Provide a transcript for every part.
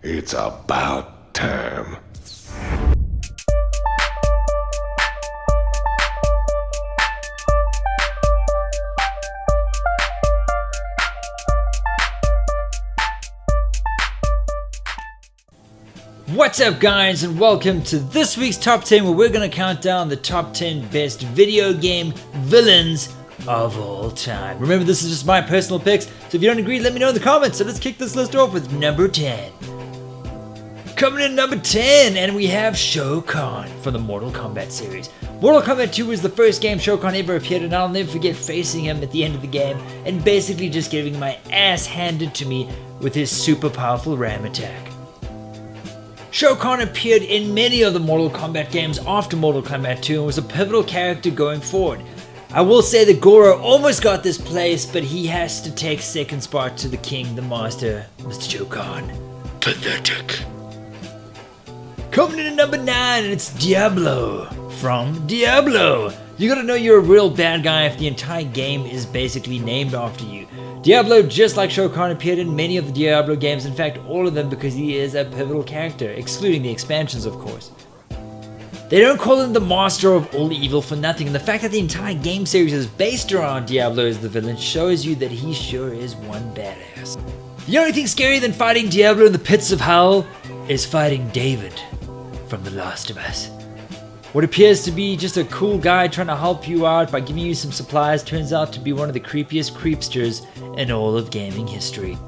It's about time. What's up guys, and welcome to this week's top 10 where we're going to count down the top 10 best video game villains of all time. Remember, this is just my personal picks, so if you don't agree, let me know in the comments. So let's kick this list off with number 10. Coming in number 10, and we have SHAO KAHN from the Mortal Kombat series. Mortal Kombat 2 was the first game SHAO KAHN ever appeared in, and I'll never forget facing him at the end of the game and basically just getting my ass handed to me with his super powerful ram attack. SHAO KAHN appeared in many of the Mortal Kombat games after Mortal Kombat 2 and was a pivotal character going forward. I will say that Goro almost got this place, but he has to take second spot to the king, the master, Mr. SHAO KAHN. Pathetic. Coming in at number 9, and it's Diablo from Diablo. You gotta know you're a real bad guy if the entire game is basically named after you. Diablo, just like SHAO KAHN, appeared in many of the Diablo games, in fact all of them, because he is a pivotal character, excluding the expansions of course. They don't call him the master of all evil for nothing, and the fact that the entire game series is based around Diablo as the villain shows you that he sure is one badass. The only thing scarier than fighting Diablo in the pits of hell is fighting David from The Last of Us. What appears to be just a cool guy trying to help you out by giving you some supplies turns out to be one of the creepiest creepsters in all of gaming history.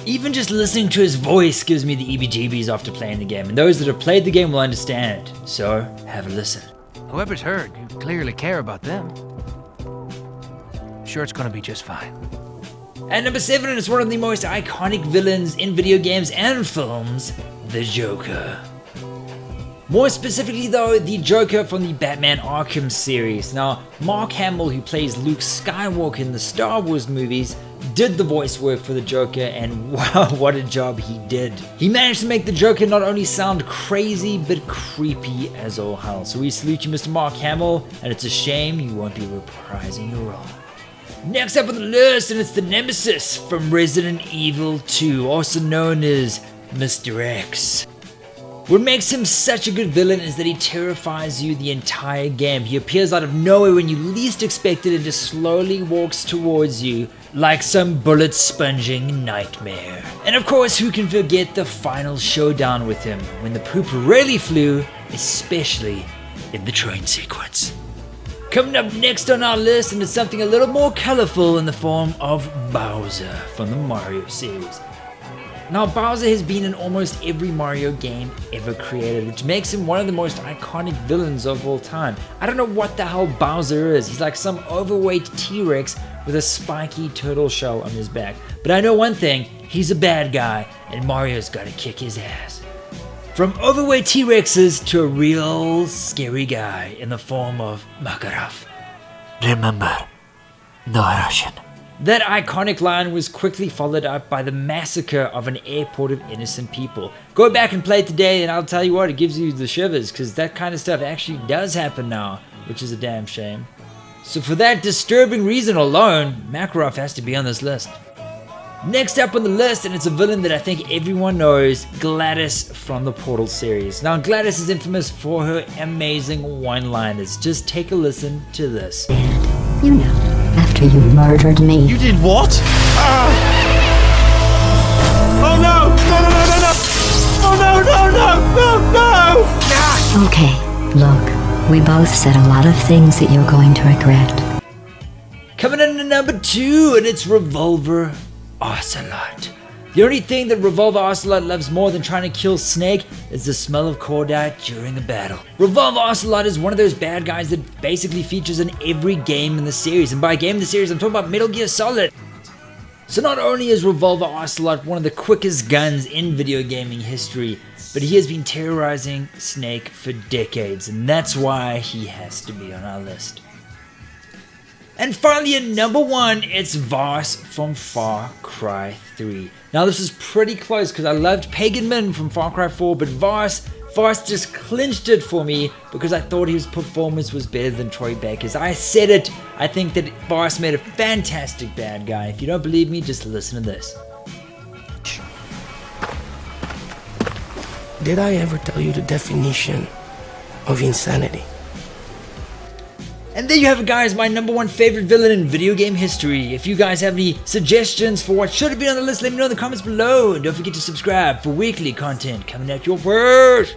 Even just listening to his voice gives me the EBGBs after playing the game, and those that have played the game will understand, so have a listen. Whoever's hurt, you clearly care about them. Sure, it's gonna be just fine. At number 7, and it's one of the most iconic villains in video games and films, the Joker. More specifically though, the Joker from the Batman Arkham series. Now, Mark Hamill, who plays Luke Skywalker in the Star Wars movies, did the voice work for the Joker, and wow, what a job he did. He managed to make the Joker not only sound crazy, but creepy as all hell. So we salute you, Mr. Mark Hamill, and it's a shame you won't be reprising your role. Next up on the list, and it's the Nemesis from Resident Evil 2, also known as Mr. X. What makes him such a good villain is that he terrifies you the entire game. He appears out of nowhere when you least expect it and just slowly walks towards you like some bullet-sponging nightmare. And of course, who can forget the final showdown with him when the poop really flew, especially in the train sequence. Coming up next on our list, and it's something a little more colorful in the form of Bowser from the Mario series. Now, Bowser has been in almost every Mario game ever created, which makes him one of the most iconic villains of all time. I don't know what the hell Bowser is. He's like some overweight T-Rex with a spiky turtle shell on his back. But I know one thing, he's a bad guy, and Mario's gotta kick his ass. From overweight T-Rexes to a real scary guy in the form of Makarov. Remember, no Russian. That iconic line was quickly followed up by the massacre of an airport of innocent people. Go back and play it today and I'll tell you what, it gives you the shivers, because that kind of stuff actually does happen now, which is a damn shame. So for that disturbing reason alone, Makarov has to be on this list. Next up on the list, and it's a villain that I think everyone knows, GLaDOS from the Portal series. Now GLaDOS is infamous for her amazing one-liners. Just take a listen to this. You know, after you murdered me. You did what? Oh no! No, no, no, no, no! Oh no, no, no, no, no! Okay, look, we both said a lot of things that you're going to regret. Coming in at number 2, and it's Revolver Ocelot. The only thing that Revolver Ocelot loves more than trying to kill Snake is the smell of cordite during a battle. Revolver Ocelot is one of those bad guys that basically features in every game in the series, and by game in the series I'm talking about Metal Gear Solid. So not only is Revolver Ocelot one of the quickest guns in video gaming history, but he has been terrorizing Snake for decades, and that's why he has to be on our list. And finally, at number 1, it's VAAS from Far Cry 3. Now this is pretty close because I loved Pagan Min from Far Cry 4, but VAAS just clinched it for me because I thought his performance was better than Troy Baker's. I said it, I think that VAAS made a fantastic bad guy. If you don't believe me, just listen to this. Did I ever tell you the definition of insanity? And there you have it, guys, my #1 favorite villain in video game history. If you guys have any suggestions for what should have been on the list, let me know in the comments below. And don't forget to subscribe for weekly content coming at your first.